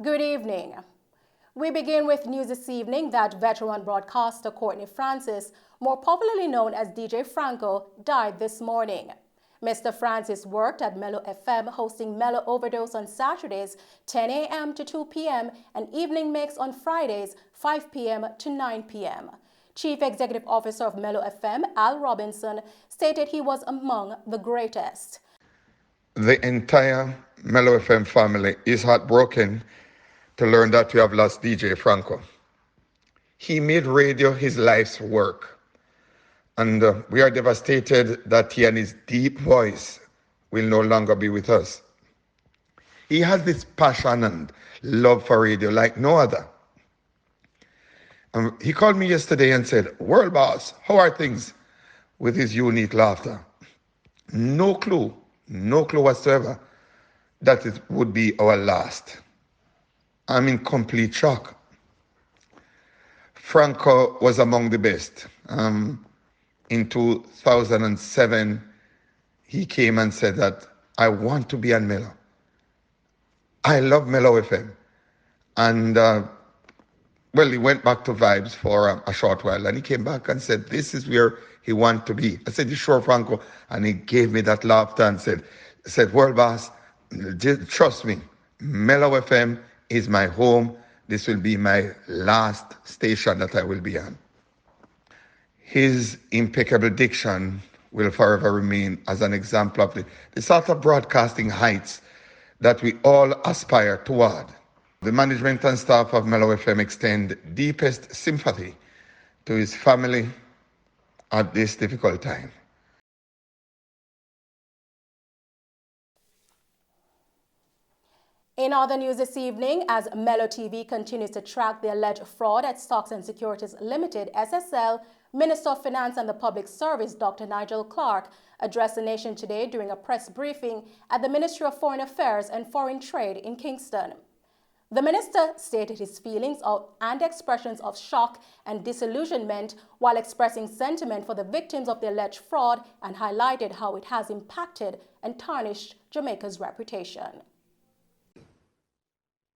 Good evening. We begin with news this evening that veteran broadcaster Courtney Francis, more popularly known as DJ Franco, died this morning. Mr. Francis worked at Mello FM hosting Mello Overdose on Saturdays 10 a.m. to 2 p.m. and evening mix on Fridays 5 p.m. to 9 p.m. Chief Executive Officer of Mello FM, Al Robinson, stated he was among the greatest. The entire Mello FM family is heartbroken to learn that we have lost DJ Franco. He made radio his life's work, and we are devastated that he and his deep voice will no longer be with us. He has this passion and love for radio like no other. He called me yesterday and said, "World boss, how are things?" with his unique laughter. No clue whatsoever that it would be our last. I'm in complete shock. Franco was among the best. In 2007, he came and said that, "I want to be on Mello. I love Mello FM." And he went back to Vibes for a short while, and he came back and said, this is where he wants to be. I said, "You sure, Franco?" And he gave me that laughter and said, "World boss, trust me, Mello FM is my home. This will be my last station that I will be on." His impeccable diction will forever remain as an example of the sort of broadcasting heights that we all aspire toward. The management and staff of Mello FM extend deepest sympathy to his family at this difficult time. In other news this evening, as Mello TV continues to track the alleged fraud at Stocks and Securities Limited, SSL, Minister of Finance and the Public Service, Dr. Nigel Clark, addressed the nation today during a press briefing at the Ministry of Foreign Affairs and Foreign Trade in Kingston. The minister stated his feelings and expressions of shock and disillusionment while expressing sentiment for the victims of the alleged fraud and highlighted how it has impacted and tarnished Jamaica's reputation.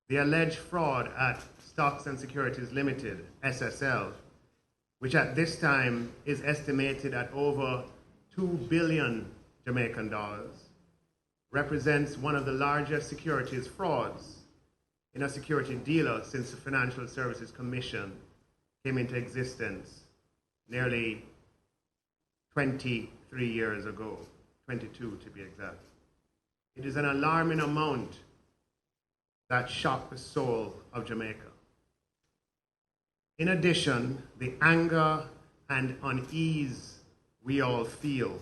The alleged fraud at Stocks and Securities Limited, SSL, which at this time is estimated at over 2 billion Jamaican dollars, represents one of the largest securities frauds in a security dealer since the Financial Services Commission came into existence nearly 23 years ago, 22 to be exact. It is an alarming amount that shocked the soul of Jamaica. In addition, the anger and unease we all feel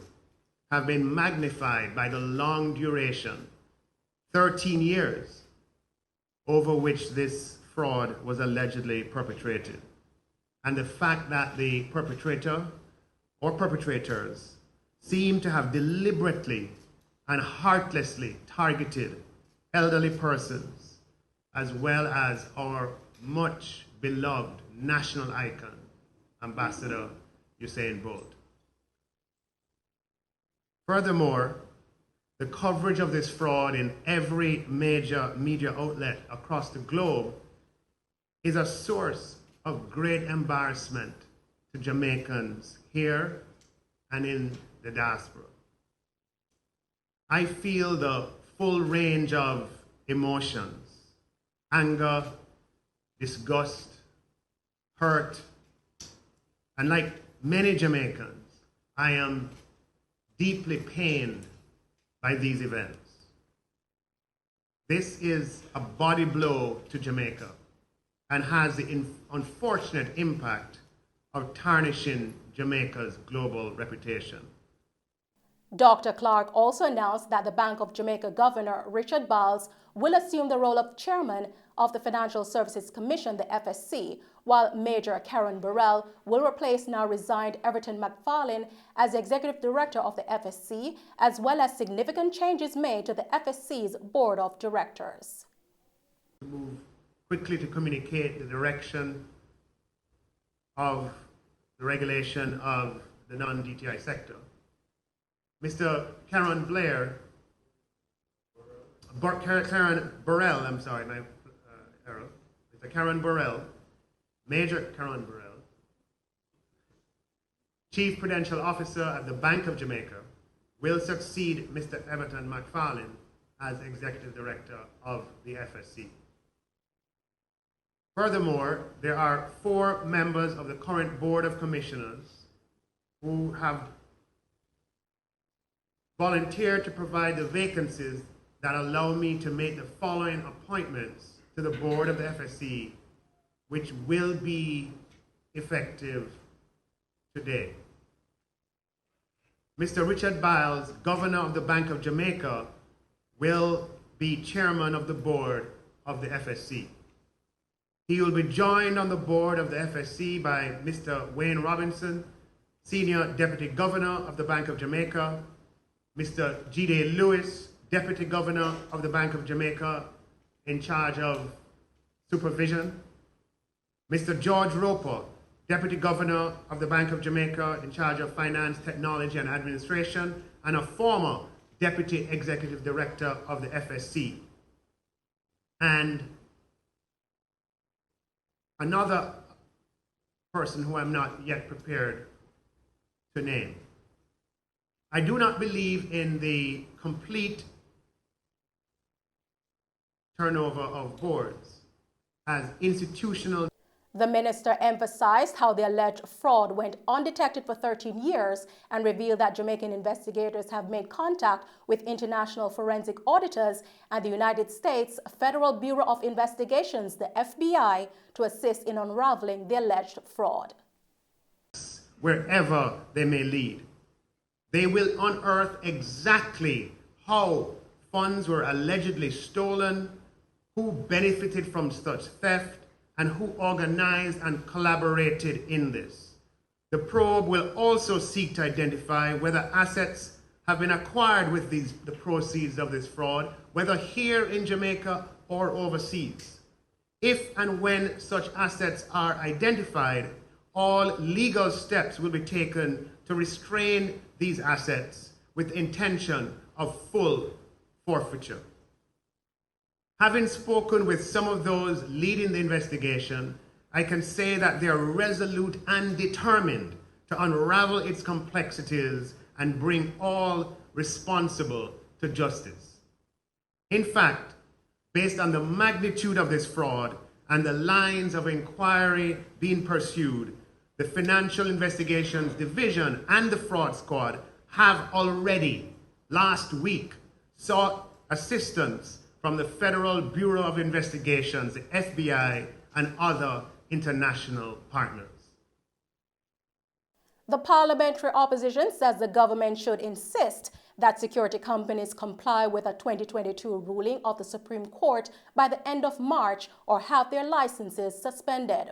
have been magnified by the long duration, 13 years, over which this fraud was allegedly perpetrated, and the fact that the perpetrator or perpetrators seem to have deliberately and heartlessly targeted elderly persons, as well as our much beloved national icon, Ambassador Usain Bolt. Furthermore, the coverage of this fraud in every major media outlet across the globe is a source of great embarrassment to Jamaicans here and in the diaspora. I feel the full range of emotions: anger, disgust, hurt, and like many Jamaicans, I am deeply pained by these events. This is a body blow to Jamaica and has the unfortunate impact of tarnishing Jamaica's global reputation. Dr. Clark also announced that the Bank of Jamaica Governor Richard Bowles will assume the role of chairman of the Financial Services Commission, the FSC, while Major Karen Burrell will replace now resigned Everton McFarlane as executive director of the FSC, as well as significant changes made to the FSC's board of directors. Move quickly to communicate the direction of the regulation of the non-DTI sector. Mr. Karen Burrell, Mr. Karen Burrell, Major Karen Burrell, Chief Prudential Officer at the Bank of Jamaica, will succeed Mr. Everton McFarlane as Executive Director of the FSC. Furthermore, there are 4 members of the current Board of Commissioners who have volunteered to provide the vacancies that allow me to make the following appointments to the Board of the FSC, which will be effective today. Mr. Richard Biles, Governor of the Bank of Jamaica, will be Chairman of the Board of the FSC. He will be joined on the Board of the FSC by Mr. Wayne Robinson, Senior Deputy Governor of the Bank of Jamaica, Mr. G.D. Lewis, Deputy Governor of the Bank of Jamaica in charge of supervision, Mr. George Roper, Deputy Governor of the Bank of Jamaica in charge of finance, technology, and administration, and a former Deputy Executive Director of the FSC. And another person who I'm not yet prepared to name. I do not believe in the complete turnover of boards as institutional. The minister emphasized how the alleged fraud went undetected for 13 years and revealed that Jamaican investigators have made contact with international forensic auditors and the United States Federal Bureau of Investigations, the FBI, to assist in unraveling the alleged fraud. Wherever they may lead, they will unearth exactly how funds were allegedly stolen, who benefited from such theft, and who organized and collaborated in this. The probe will also seek to identify whether assets have been acquired with the proceeds of this fraud, whether here in Jamaica or overseas. If and when such assets are identified, all legal steps will be taken to restrain these assets with intention of full forfeiture. Having spoken with some of those leading the investigation, I can say that they are resolute and determined to unravel its complexities and bring all responsible to justice. In fact, based on the magnitude of this fraud and the lines of inquiry being pursued, the Financial Investigations Division and the Fraud Squad have already, last week, sought assistance from the Federal Bureau of Investigations, the FBI, and other international partners. The parliamentary opposition says the government should insist that security companies comply with a 2022 ruling of the Supreme Court by the end of March or have their licenses suspended.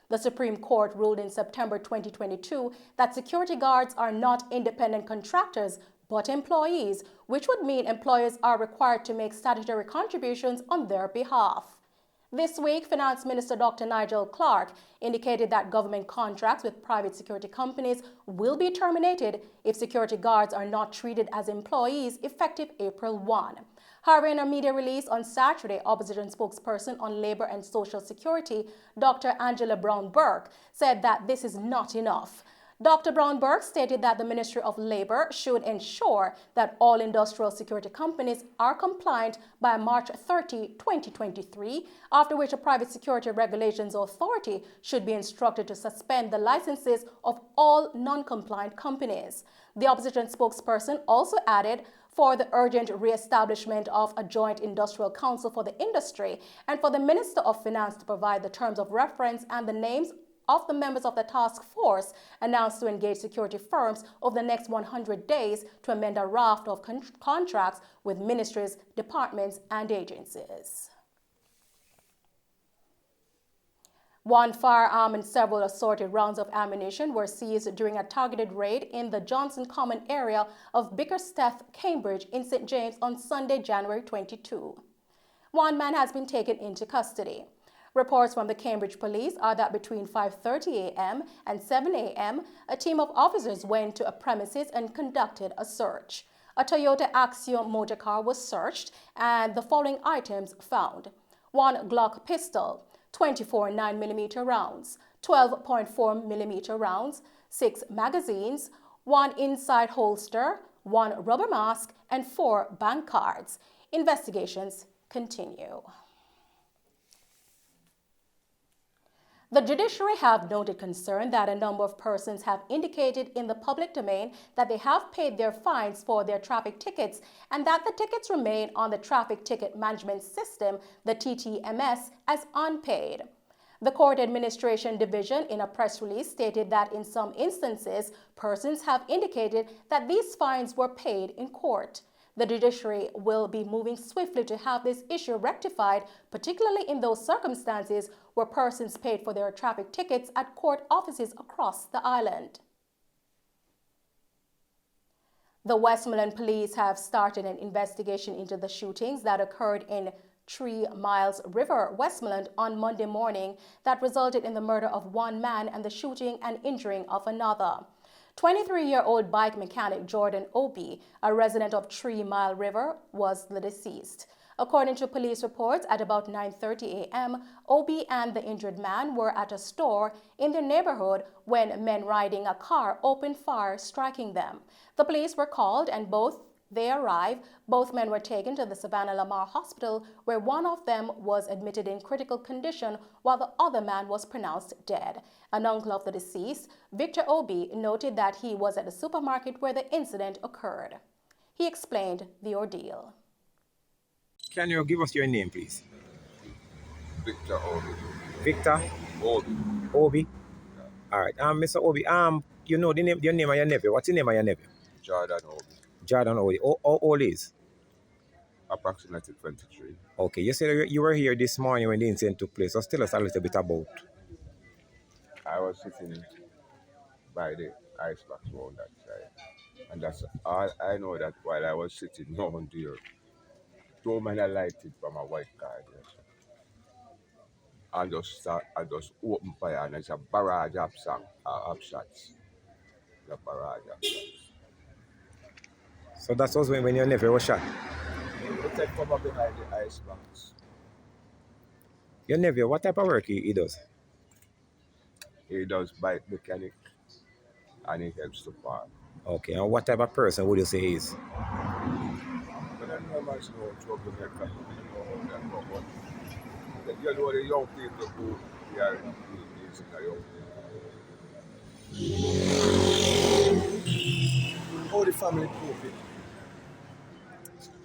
The Supreme Court ruled in September 2022 that security guards are not independent contractors but employees, which would mean employers are required to make statutory contributions on their behalf. This week, Finance Minister Dr. Nigel Clark indicated that government contracts with private security companies will be terminated if security guards are not treated as employees effective April 1. However, in a media release on Saturday, opposition spokesperson on Labor and Social Security, Dr. Angela Brown-Burke, said that this is not enough. Dr. Brown-Burke stated that the Ministry of Labor should ensure that all industrial security companies are compliant by March 30, 2023, after which a Private Security Regulations Authority should be instructed to suspend the licenses of all non-compliant companies. The opposition spokesperson also added for the urgent re-establishment of a joint industrial council for the industry and for the Minister of Finance to provide the terms of reference and the names of the members of the task force announced to engage security firms over the next 100 days to amend a raft of contracts with ministries, departments, and agencies. One firearm and several assorted rounds of ammunition were seized during a targeted raid in the Johnson Common area of Bickersteth, Cambridge in St. James on Sunday, January 22. One man has been taken into custody. Reports from the Cambridge police are that between 5:30 a.m. and 7 a.m., a team of officers went to a premises and conducted a search. A Toyota Axiom motor car was searched and the following items found: 1 Glock pistol, 24 9mm rounds, 12.4mm rounds, 6 magazines, 1 inside holster, 1 rubber mask, and 4 bank cards. Investigations continue. The judiciary have noted concern that a number of persons have indicated in the public domain that they have paid their fines for their traffic tickets and that the tickets remain on the Traffic Ticket Management System, the TTMS, as unpaid. The Court Administration Division in a press release stated that in some instances, persons have indicated that these fines were paid in court. The judiciary will be moving swiftly to have this issue rectified, particularly in those circumstances where persons paid for their traffic tickets at court offices across the island. The Westmoreland Police have started an investigation into the shootings that occurred in 3 Miles River, Westmoreland on Monday morning that resulted in the murder of 1 man and the shooting and injuring of another. 23-year-old bike mechanic Jordan Obi, a resident of 3 Mile River, was the deceased. According to police reports, at about 9:30 a.m., Obi and the injured man were at a store in their neighborhood when men riding a car opened fire, striking them. The police were called and they arrived. Both men were taken to the Savannah Lamar Hospital, where one of them was admitted in critical condition while the other man was pronounced dead. An uncle of the deceased, Victor Obi, noted that he was at the supermarket where the incident occurred. He explained the ordeal. Can you give us your name, please? Victor Obi. Victor? Obi. Obi? Yeah. All right. Mr. Obi, you know your name of your nephew. What's the name of your nephew? Jordan Obi. Jordan Obi. How old is? Approximately 23. Okay. You said you were here this morning when the incident took place. So tell us a little bit about. I was sitting by the icebox on that side. And that's all I know, that while I was sitting down there, 2 men alighted from a white car there. And I just opened fire, and it's a barrage of shots. The barrage of shots. So that was when your nephew was shot? They take cover behind the icebox. Your nephew, what type of work he does? He does bike mechanic, and he helps to farm. Okay, and what type of person would you say he is? But I know much no troublemaker. You know the young people who are in the young people. How the family coping?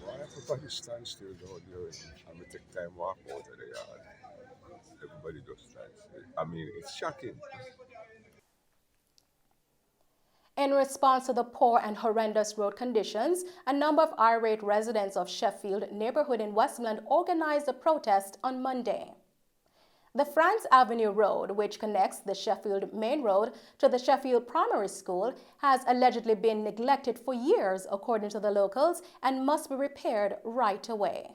Well, everybody stands still down there, and we take time walk out of the yard. Everybody just stands still. I mean, it's shocking. In response to the poor and horrendous road conditions, a number of irate residents of Sheffield neighborhood in Westmoreland organized a protest on Monday. The France Avenue Road, which connects the Sheffield Main Road to the Sheffield Primary School, has allegedly been neglected for years, according to the locals, and must be repaired right away.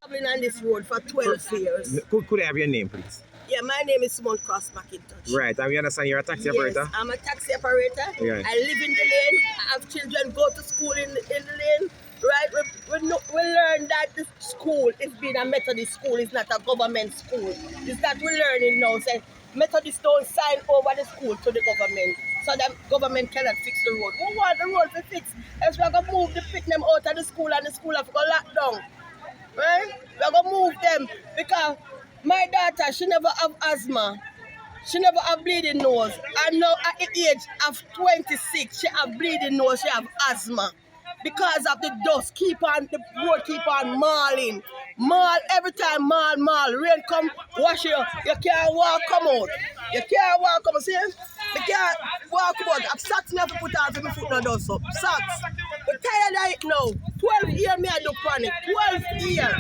I've been on this road for 12 years. Could I have your name, please? Yeah, my name is Simone Cross McIntosh. Right, and we understand you're a taxi operator? Yes, I'm a taxi operator. Yeah. I live in the lane. I have children go to school in the lane. Right, we learn that the school is being a Methodist school, it's not a government school. It's that we're learning now. Say Methodists don't sign over the school to the government, so the government cannot fix the road. We want the road to fix. Else we're going to move the pick them out of the school, and the school have to go locked down. Right? We're going to move them because my daughter, she never have asthma. She never have bleeding nose. And now at the age of 26, she have bleeding nose, she have asthma. Because of the dust, the road keep on mauling. Maul, every time maul. Rain come, wash you can't walk, come out. You can't walk, come out, see? You can't walk out. I've socks me have to put out if my foot no dust up. Socks. We're tired of it now. 12 years me I do panic. 12 years.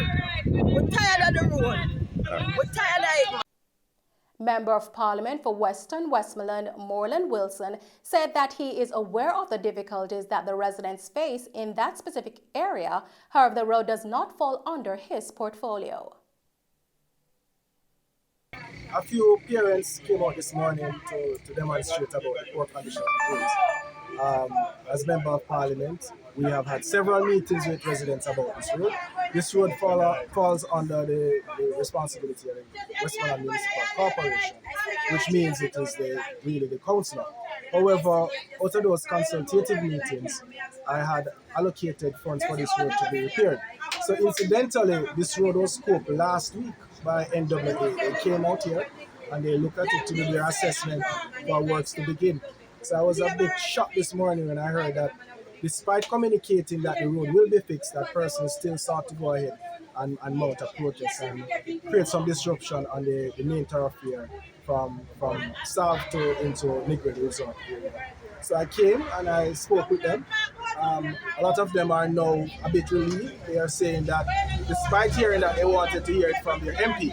We're tired of the road. We're tired of it. Member of Parliament for Western Westmoreland, Moreland Wilson, said that he is aware of the difficulties that the residents face in that specific area. However, the road does not fall under his portfolio. A few parents came out this morning to demonstrate about the poor condition of the roads. As Member of Parliament, we have had several meetings with residents about this road. this road falls under the responsibility of the Westmoreland Municipal Corporation, which means it is really the councillor. However, out of those consultative meetings, I had allocated funds for this road to be repaired. So incidentally, this road was scoped last week by NWA. They came out here and they looked at it to do their assessment for works to begin. So I was a bit shocked this morning when I heard that despite communicating that the road will be fixed, that person still sought to go ahead and mount a protest and create some disruption on the main thoroughfare from south to into Negril Resort area. So I came and I spoke with them. A lot of them are now a bit relieved. They are saying that despite hearing that, they wanted to hear it from their MP.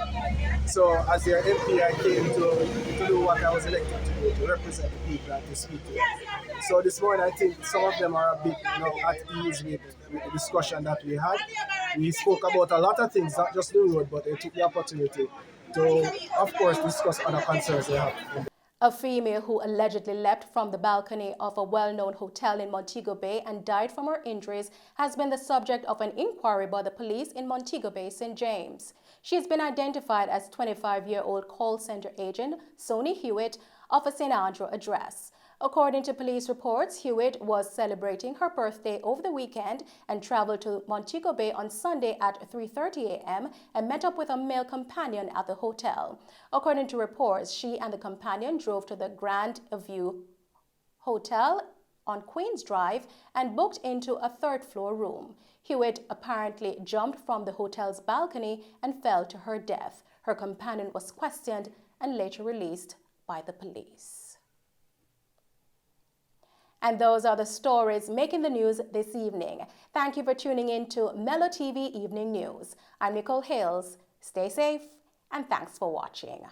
So as their MP, I came to do what I was elected to do, to represent the people and to speak to them. So this morning, I think some of them are a bit at ease with the discussion that we had. We spoke about a lot of things, not just the road, but they took the opportunity to, of course, discuss other concerns they have. A female who allegedly leapt from the balcony of a well-known hotel in Montego Bay and died from her injuries has been the subject of an inquiry by the police in Montego Bay, St. James. She has been identified as 25-year-old call center agent Sonya Hewitt of a St. Andrew address. According to police reports, Hewitt was celebrating her birthday over the weekend and traveled to Montego Bay on Sunday at 3:30 a.m. and met up with a male companion at the hotel. According to reports, she and the companion drove to the Grand View Hotel on Queens Drive and booked into a third-floor room. Hewitt apparently jumped from the hotel's balcony and fell to her death. Her companion was questioned and later released by the police. And those are the stories making the news this evening. Thank you for tuning in to Mello TV Evening News. I'm Nicole Hales. Stay safe and thanks for watching.